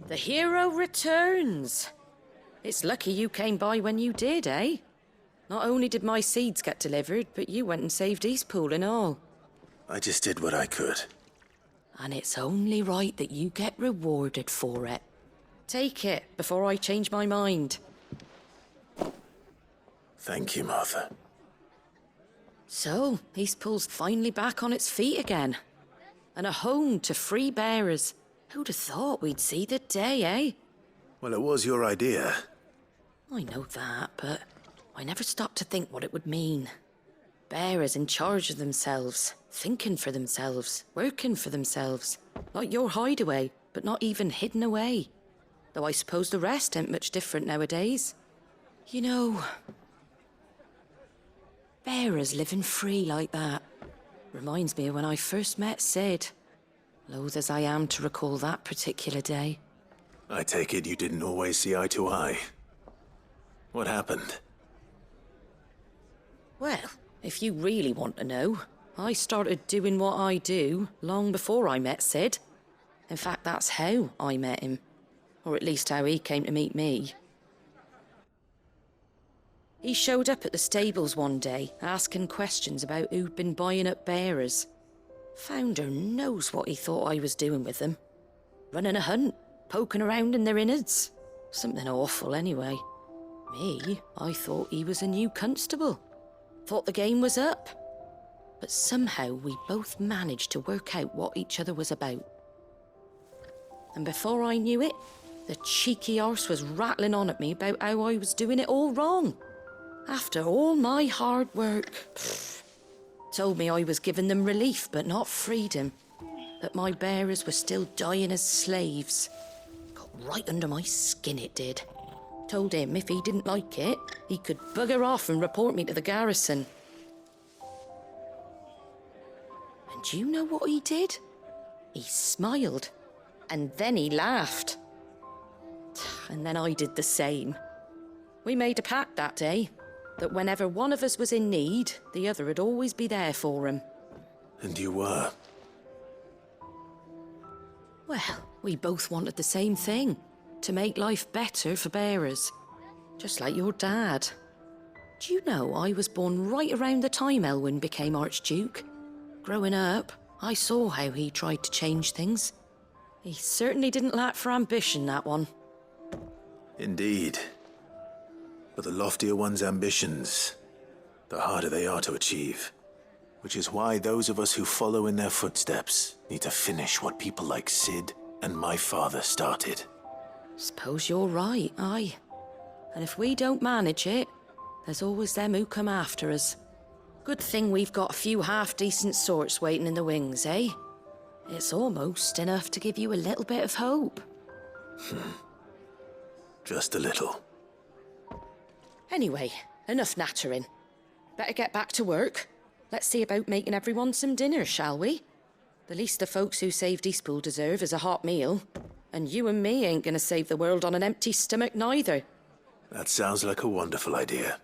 The hero returns. It's lucky you came by when you did, eh? Not only did my seeds get delivered, but you went and saved Eastpool and all. I just did what I could. And it's only right that you get rewarded for it. Take it before I change my mind. Thank you, Martha. So, Eastpool's finally back on its feet again. And a home to free bearers. Who'd have thought we'd see the day, eh? Well, it was your idea. I know that, but I never stopped to think what it would mean. Bearers in charge of themselves, thinking for themselves, working for themselves. Like your hideaway, but not even hidden away. Though I suppose the rest ain't much different nowadays. You know, bearers living free like that reminds me of when I first met Sid. Loath as I am to recall that particular day. I take it you didn't always see eye to eye. What happened? Well, if you really want to know, I started doing what I do long before I met Sid. In fact, that's how I met him. Or at least how he came to meet me. He showed up at the stables one day, asking questions about who'd been buying up bearers. Founder knows what he thought I was doing with them. Running a hunt, poking around in their innards. Something awful anyway. Me, I thought he was a new constable. Thought the game was up. But somehow we both managed to work out what each other was about. And before I knew it, the cheeky arse was rattling on at me about how I was doing it all wrong. After all my hard work. Told me I was giving them relief but not freedom. That my bearers were still dying as slaves. Got right under my skin, it did. Told him if he didn't like it, he could bugger off and report me to the garrison. And do you know what he did? He smiled. And then he laughed. And then I did the same. We made a pact that day, that whenever one of us was in need, the other would always be there for him. And you were? Well, we both wanted the same thing. To make life better for bearers. Just like your dad. Do you know I was born right around the time Elwyn became Archduke? Growing up, I saw how he tried to change things. He certainly didn't lack for ambition, that one. Indeed. But the loftier one's ambitions, the harder they are to achieve. Which is why those of us who follow in their footsteps need to finish what people like Sid and my father started. Suppose you're right, aye. And if we don't manage it, there's always them who come after us. Good thing we've got a few half-decent sorts waiting in the wings, eh? It's almost enough to give you a little bit of hope. Just a little. Anyway, enough nattering. Better get back to work. Let's see about making everyone some dinner, shall we? The least the folks who saved Eastpool deserve is a hot meal. And you and me ain't gonna save the world on an empty stomach neither. That sounds like a wonderful idea.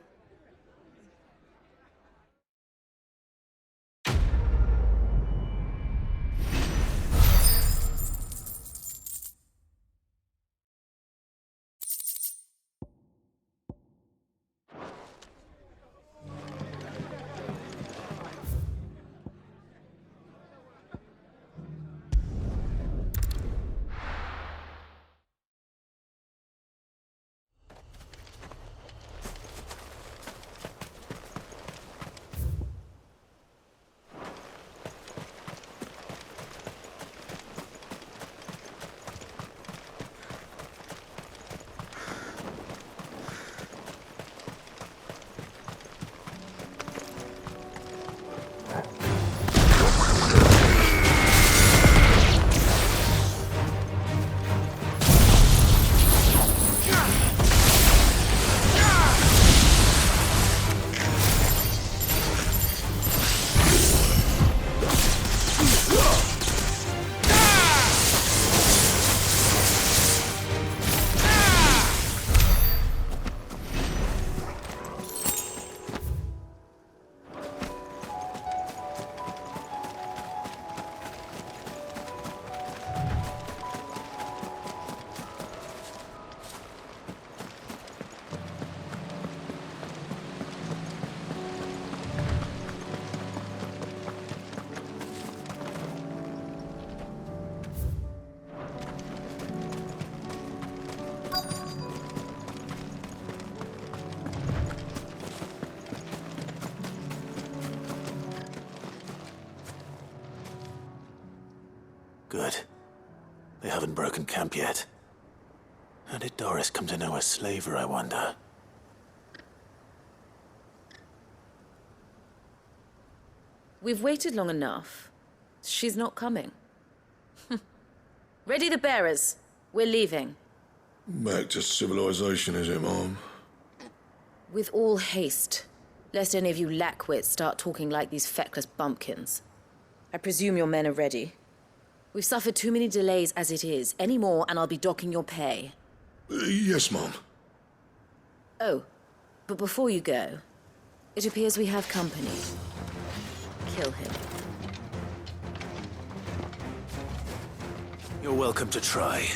Good. They haven't broken camp yet. How did Doris come to know a slaver, I wonder? We've waited long enough. She's not coming. Ready the bearers. We're leaving. Back to civilization, is it, Mom? With all haste, lest any of you lackwits start talking like these feckless bumpkins. I presume your men are ready. We've suffered too many delays as it is. Any more, and I'll be docking your pay. Yes, Mom. Oh, but before you go, it appears we have company. Kill him. You're welcome to try.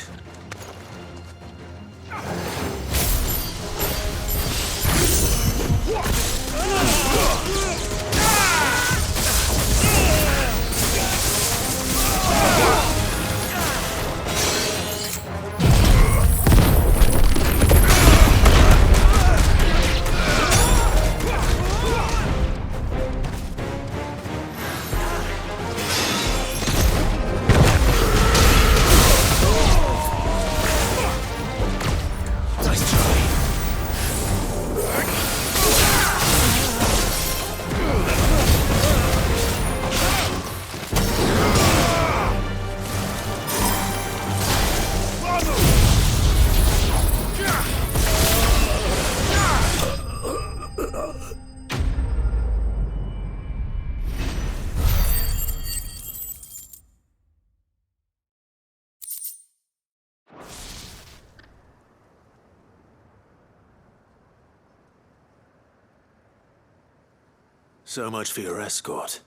So much for your escort.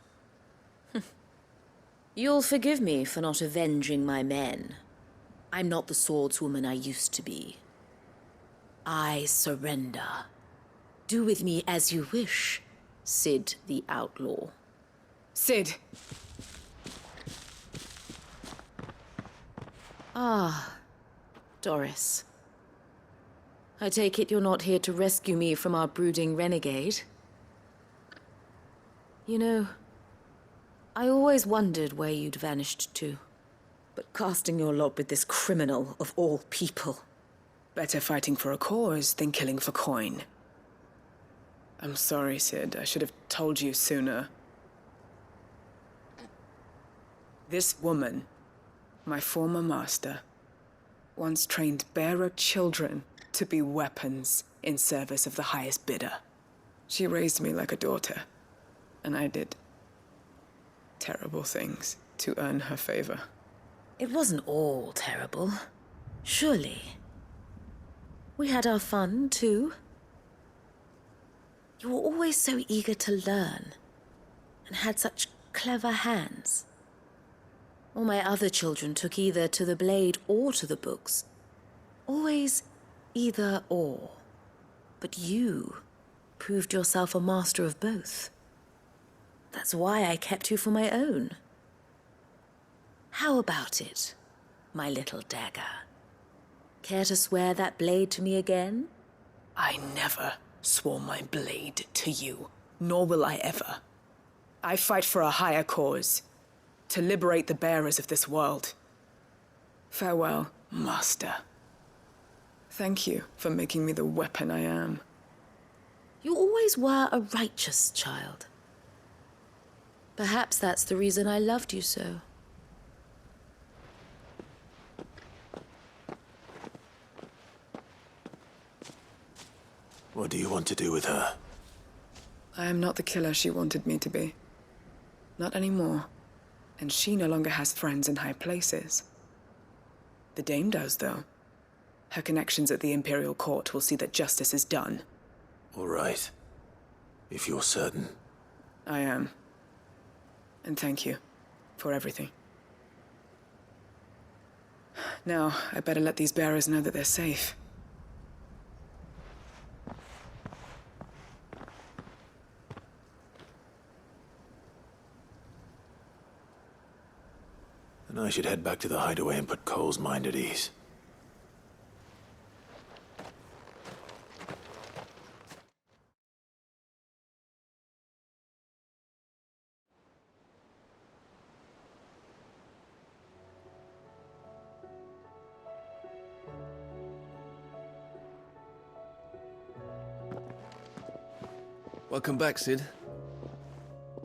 You'll forgive me for not avenging my men. I'm not the swordswoman I used to be. I surrender. Do with me as you wish, Sid the Outlaw. Sid. Ah, Doris. I take it you're not here to rescue me from our brooding renegade? You know, I always wondered where you'd vanished to. But casting your lot with this criminal of all people. Better fighting for a cause than killing for coin. I'm sorry, Sid. I should have told you sooner. This woman, my former master, once trained bearer children to be weapons in service of the highest bidder. She raised me like a daughter, and I did terrible things to earn her favor. It wasn't all terrible, surely. We had our fun, too. You were always so eager to learn, and had such clever hands. All my other children took either to the blade or to the books. Always either or. But you proved yourself a master of both. That's why I kept you for my own. How about it, my little dagger? Care to swear that blade to me again? I never swore my blade to you, nor will I ever. I fight for a higher cause, to liberate the bearers of this world. Farewell, Master. Thank you for making me the weapon I am. You always were a righteous child. Perhaps that's the reason I loved you so. What do you want to do with her? I am not the killer she wanted me to be. Not anymore. And she no longer has friends in high places. The Dame does, though. Her connections at the Imperial Court will see that justice is done. All right. If you're certain. I am. And thank you for everything. Now, I better let these bearers know that they're safe. And I should head back to the hideaway and put Cole's mind at ease. Welcome back, Sid.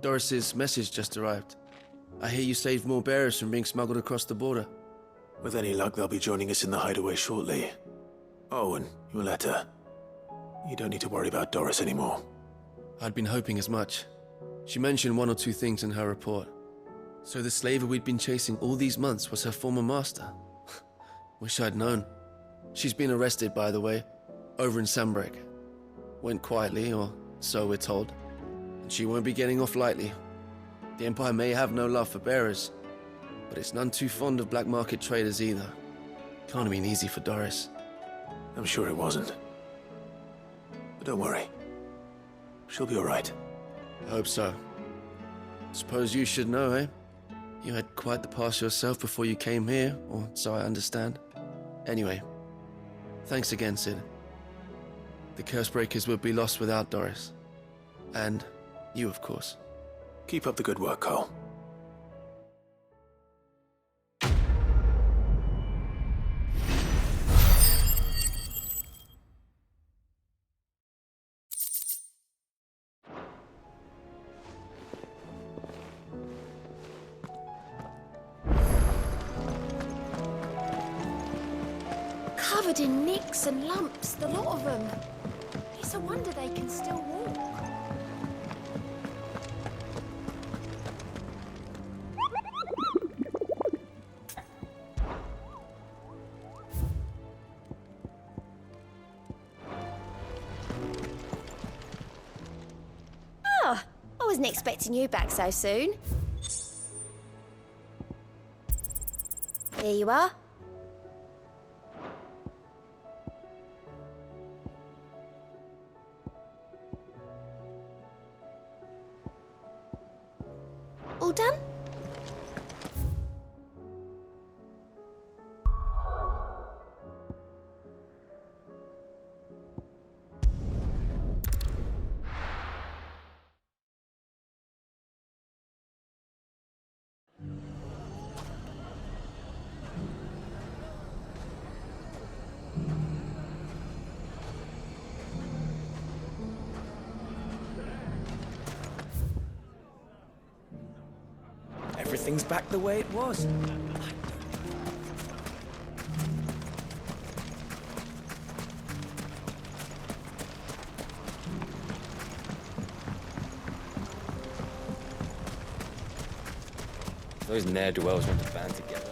Doris's message just arrived. I hear you saved more bearers from being smuggled across the border. With any luck, they'll be joining us in the hideaway shortly. Oh, and your letter. You don't need to worry about Doris anymore. I'd been hoping as much. She mentioned one or two things in her report. So the slaver we'd been chasing all these months was her former master. Wish I'd known. She's been arrested, by the way, over in Sambrek. Went quietly, or so we're told. And she won't be getting off lightly. The Empire may have no love for bearers, but it's none too fond of black market traders either. Can't have been easy for Doris. I'm sure it wasn't. But don't worry. She'll be all right. I hope so. Suppose you should know, eh? You had quite the past yourself before you came here, or so I understand. Anyway, thanks again, Sid. The Cursebreakers would be lost without Doris. And you, of course. Keep up the good work, Cole. Covered in nicks and lumps, the lot of them. It's a wonder they can still walk. Oh, I wasn't expecting you back so soon. Here you are. All done? Everything's back the way it was. Those ne'er-do-wells want to band together.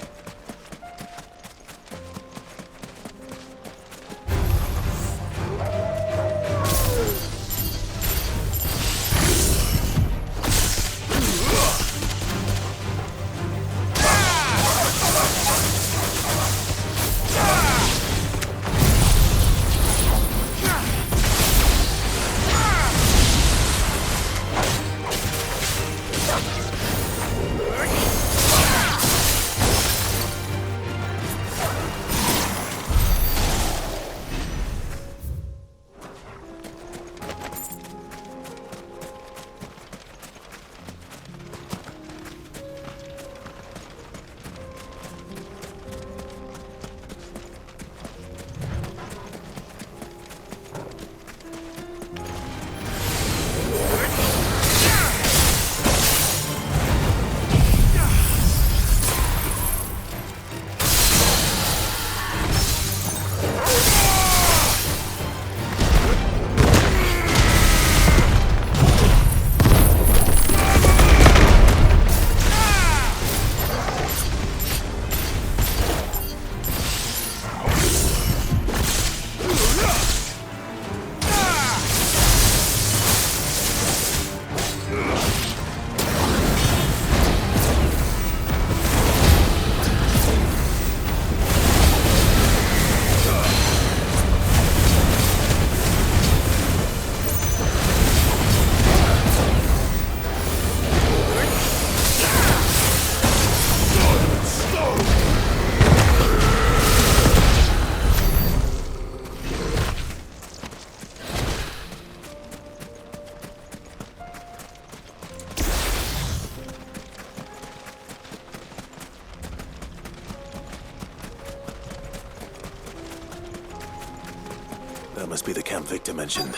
That must be the camp Victor mentioned.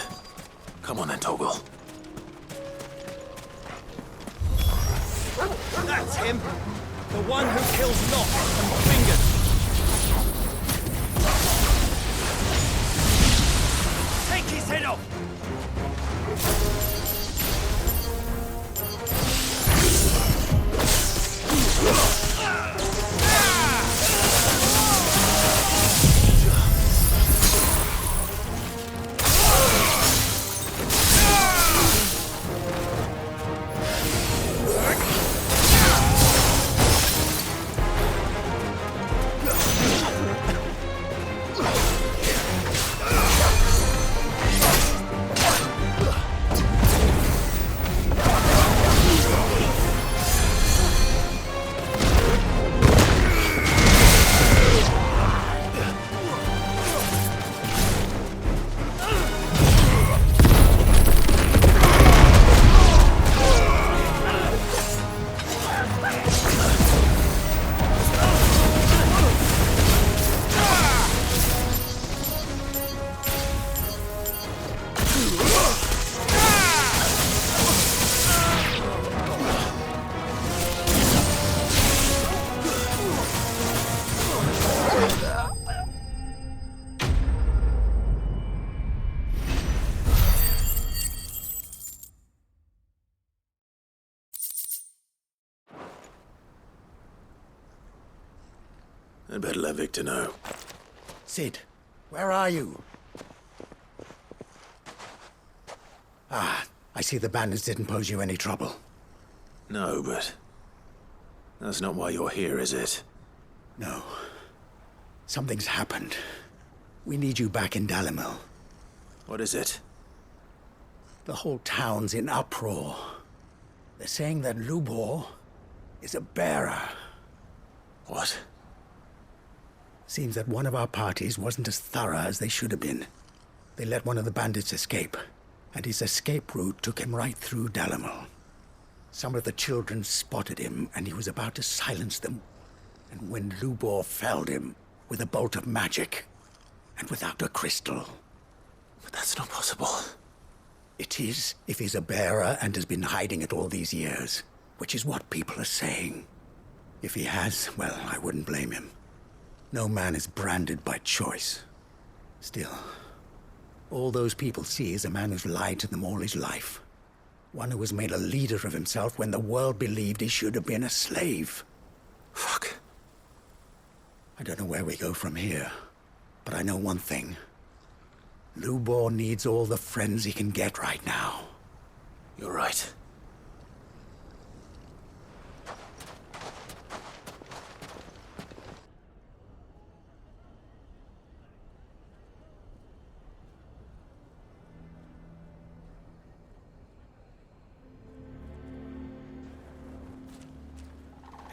Come on then, Toggle. That's him! The one who kills Lot and Fingers! Take his head off! I'd better let Victor know. Sid, where are you? Ah, I see the bandits didn't pose you any trouble. No, but that's not why you're here, is it? No. Something's happened. We need you back in Dalimil. What is it? The whole town's in uproar. They're saying that Lubor is a bearer. What? Seems that one of our parties wasn't as thorough as they should have been. They let one of the bandits escape, and his escape route took him right through Dalimil. Some of the children spotted him, and he was about to silence them. And when Lubor felled him with a bolt of magic, and without a crystal. But that's not possible. It is, if he's a bearer and has been hiding it all these years, which is what people are saying. If he has, well, I wouldn't blame him. No man is branded by choice. Still, all those people see is a man who's lied to them all his life. One who was made a leader of himself when the world believed he should have been a slave. Fuck. I don't know where we go from here, but I know one thing. Lubor needs all the friends he can get right now. You're right.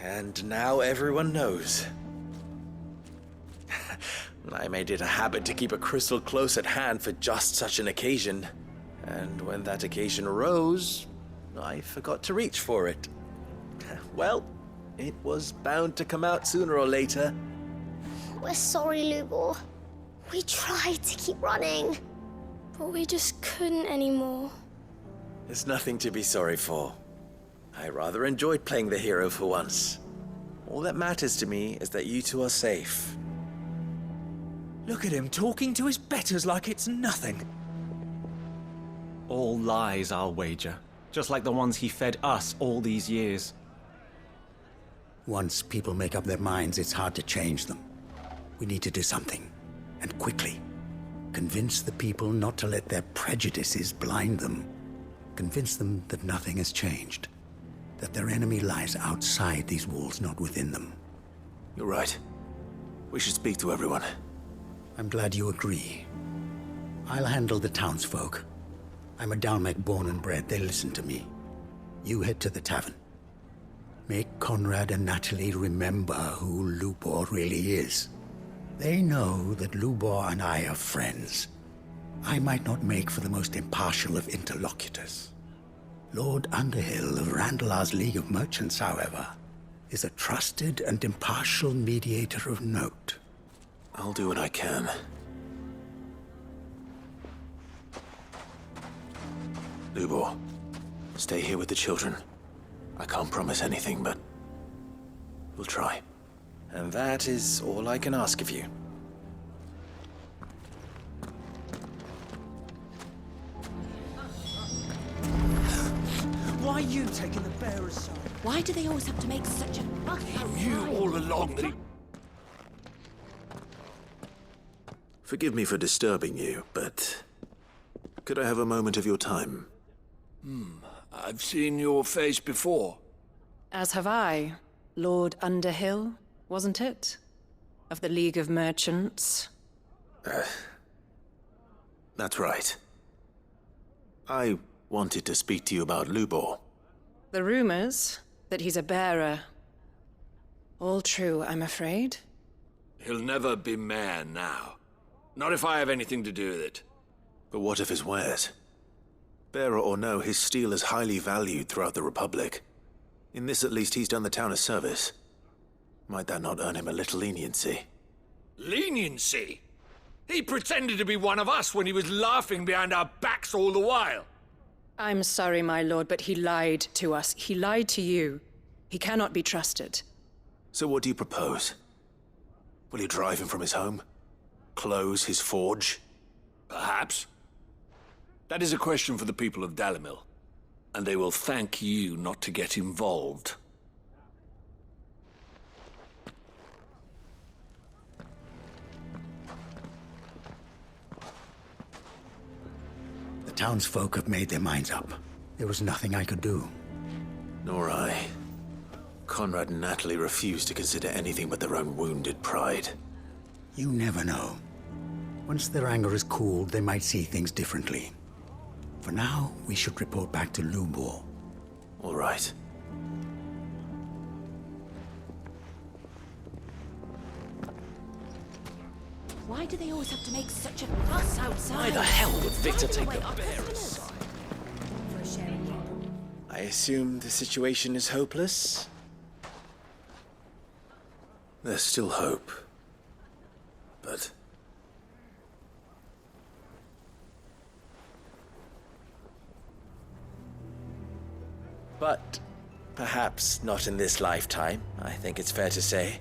And now everyone knows. I made it a habit to keep a crystal close at hand for just such an occasion. And when that occasion arose, I forgot to reach for it. Well, it was bound to come out sooner or later. We're sorry, Lubor. We tried to keep running, but we just couldn't anymore. There's nothing to be sorry for. I rather enjoyed playing the hero for once. All that matters to me is that you two are safe. Look at him talking to his betters like it's nothing. All lies, I'll wager. Just like the ones he fed us all these years. Once people make up their minds, it's hard to change them. We need to do something, and quickly. Convince the people not to let their prejudices blind them. Convince them that nothing has changed. That their enemy lies outside these walls, not within them. You're right. We should speak to everyone. I'm glad you agree. I'll handle the townsfolk. I'm a Dalmec born and bred. They listen to me. You head to the tavern. Make Conrad and Natalie remember who Lubor really is. They know that Lubor and I are friends. I might not make for the most impartial of interlocutors. Lord Underhill of Randalar's League of Merchants, however, is a trusted and impartial mediator of note. I'll do what I can. Lubor, stay here with the children. I can't promise anything, but we'll try. And that is all I can ask of you. Why are you taking the bearer's side? Why do they always have to make such a fuss outside? You all along that he... Forgive me for disturbing you, but could I have a moment of your time? I've seen your face before. As have I. Lord Underhill, wasn't it? Of the League of Merchants. That's right. I wanted to speak to you about Lubor. The rumors that he's a bearer. All true, I'm afraid. He'll never be mayor now. Not if I have anything to do with it. But what of his wares? Bearer or no, his steel is highly valued throughout the Republic. In this, at least, he's done the town a service. Might that not earn him a little leniency? Leniency? He pretended to be one of us when he was laughing behind our backs all the while. I'm sorry, my lord, but he lied to us. He lied to you. He cannot be trusted. So what do you propose? Will you drive him from his home? Close his forge? Perhaps. That is a question for the people of Dalimil. And they will thank you not to get involved. The townsfolk have made their minds up. There was nothing I could do. Nor I. Conrad and Natalie refused to consider anything but their own wounded pride. You never know. Once their anger is cooled, they might see things differently. For now, we should report back to Lubor. All right. Why do they always have to make such a fuss outside? Why the hell would Victor take Away the our bearer's customers. side? For a sharing deal. I assume the situation is hopeless? There's still hope. But But perhaps not in this lifetime, I think it's fair to say.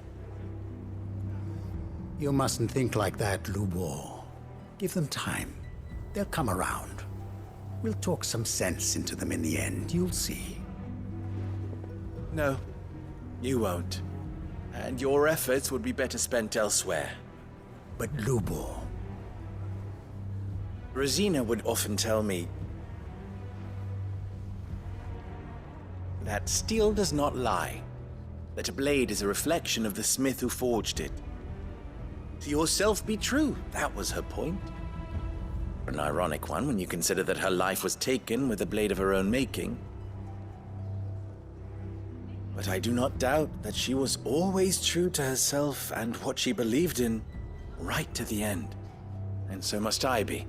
You mustn't think like that, Lubor. Give them time. They'll come around. We'll talk some sense into them in the end, you'll see. No, you won't. And your efforts would be better spent elsewhere. But Lubor, Rosina would often tell me that steel does not lie, that a blade is a reflection of the smith who forged it. To yourself be true, that was her point. An ironic one when you consider that her life was taken with a blade of her own making. But I do not doubt that she was always true to herself and what she believed in, right to the end. And so must I be.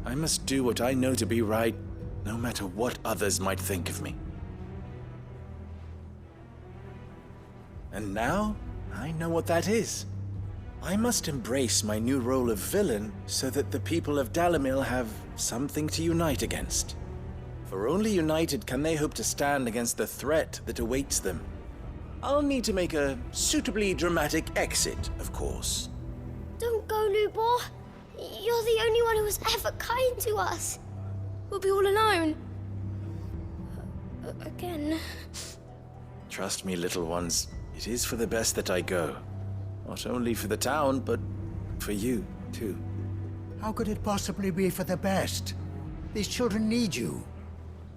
I must do what I know to be right, no matter what others might think of me. And now, I know what that is. I must embrace my new role of villain so that the people of Dalimil have something to unite against. For only united can they hope to stand against the threat that awaits them. I'll need to make a suitably dramatic exit, of course. Don't go, Lubor. You're the only one who was ever kind to us. We'll be all alone. Again. Trust me, little ones, it is for the best that I go. Not only for the town, but for you, too. how could it possibly be for the best? These children need you.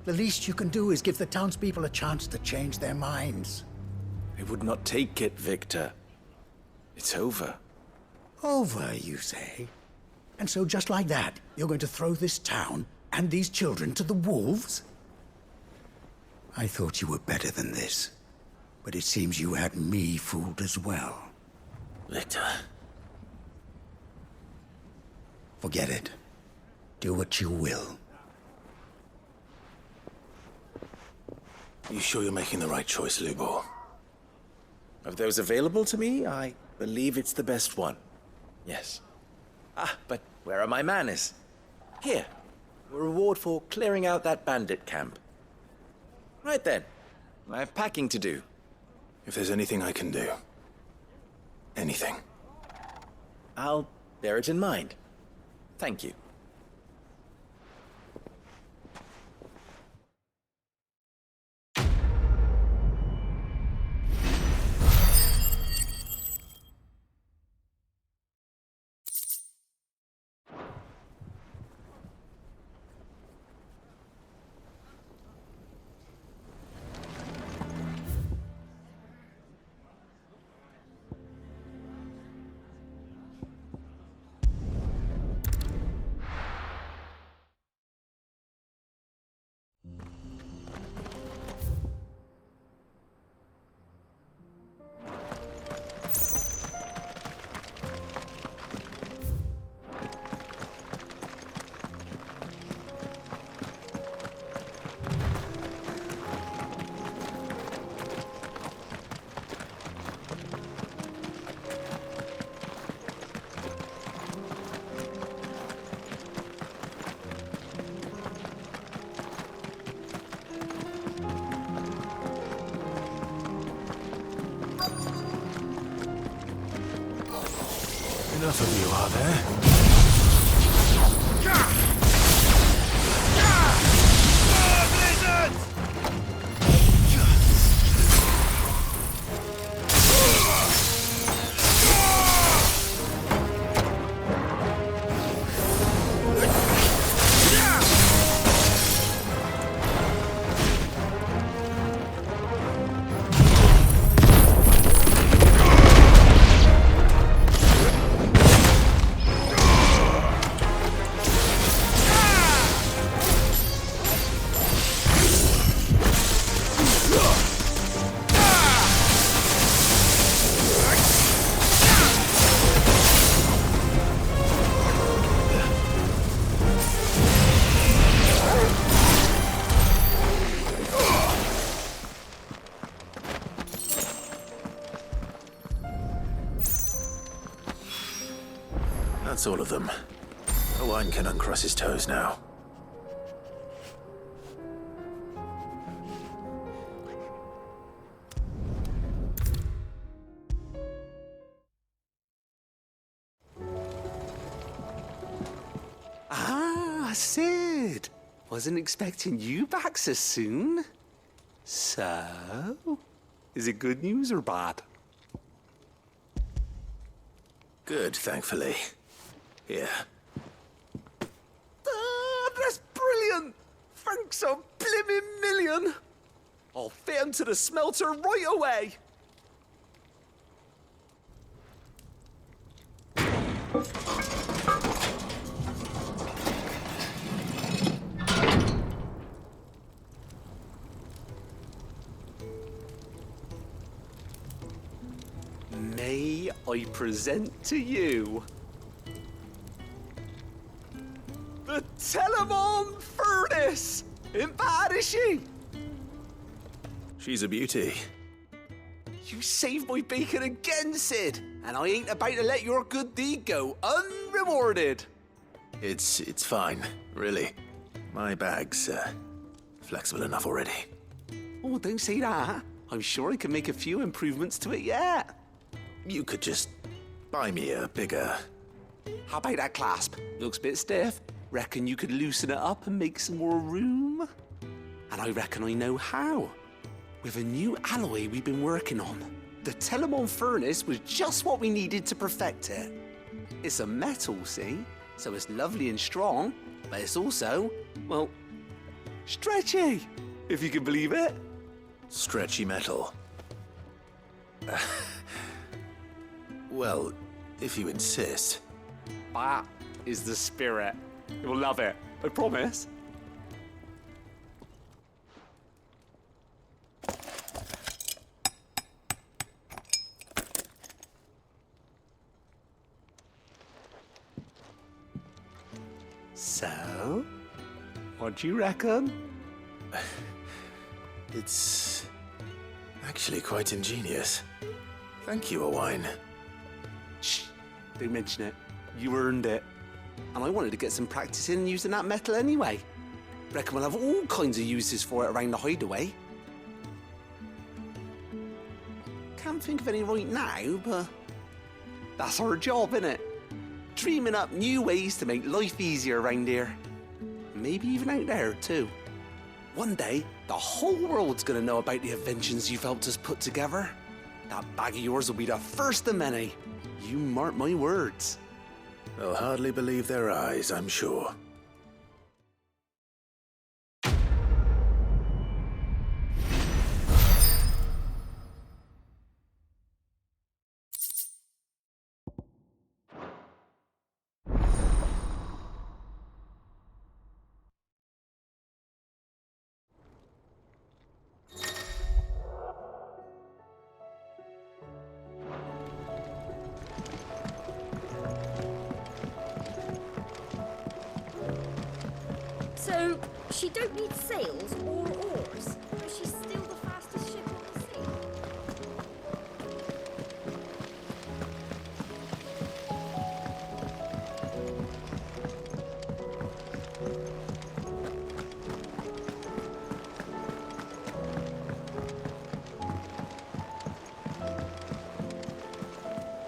The least you can do is give the townspeople a chance to change their minds. I would not take it, Victor. It's over. Over, you say? And so just like that, you're going to throw this town and these children to the wolves? I thought you were better than this. But it seems you had me fooled as well. Victor. Forget it. Do what you will. You sure you're making the right choice, Lubor? Of those available to me, I believe it's the best one. Yes. Ah, but where are my manners? Here. A reward for clearing out that bandit camp. Right then. I have packing to do. If there's anything I can do. Anything. I'll bear it in mind. Thank you. Enough of you, are there? That's all of them. Owain can uncross his toes now. Ah, Sid! Wasn't expecting you back so soon. So, is it good news or bad? Good, thankfully. Here. Ah, that's brilliant! Thanks a blimmin' million! I'll fit 'em to the smelter right away! May I present to you the Telemon Furnace! Ain't bad, is she? She's a beauty. You saved my bacon again, Sid, and I ain't about to let your good deed go unrewarded. It's fine, really. My bag's flexible enough already. Oh, don't say that. I'm sure I can make a few improvements to it yet. You could just buy me a bigger... How about that clasp? Looks a bit stiff. Reckon you could loosen it up and make some more room? And I reckon I know how. With a new alloy we've been working on. The Telemon Furnace was just what we needed to perfect it. It's a metal, see? So it's lovely and strong, but it's also, well, stretchy, if you can believe it. Stretchy metal. Well, if you insist. That is the spirit. You'll love it, I promise. So, what do you reckon? It's actually quite ingenious. Thank you, Owain. Shh, don't mention it. You earned it. And I wanted to get some practice in using that metal anyway. Reckon we'll have all kinds of uses for it around the hideaway. can't think of any right now, but that's our job, innit? Dreaming up new ways to make life easier around here. Maybe even out there, too. One day, the whole world's gonna know about the inventions you've helped us put together. That bag of yours will be the first of many. You mark my words. They'll hardly believe their eyes, I'm sure. So, she don't need sails or oars, but she's still the fastest ship on the sea.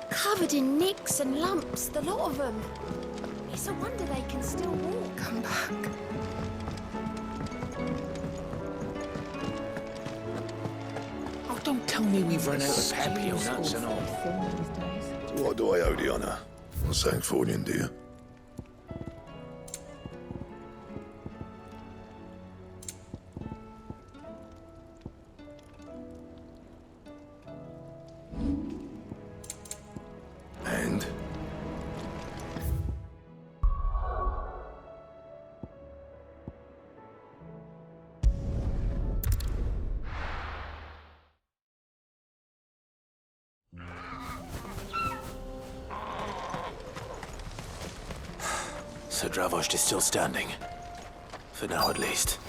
Covered in nicks and lumps, the lot of them. It's a wonder they can still walk. Come back. Oh, don't tell me we've run out of Peppy nuts and all. What do I owe the honour? A Sancfordian, dear. And? Sir Dravost is still standing. For now, at least.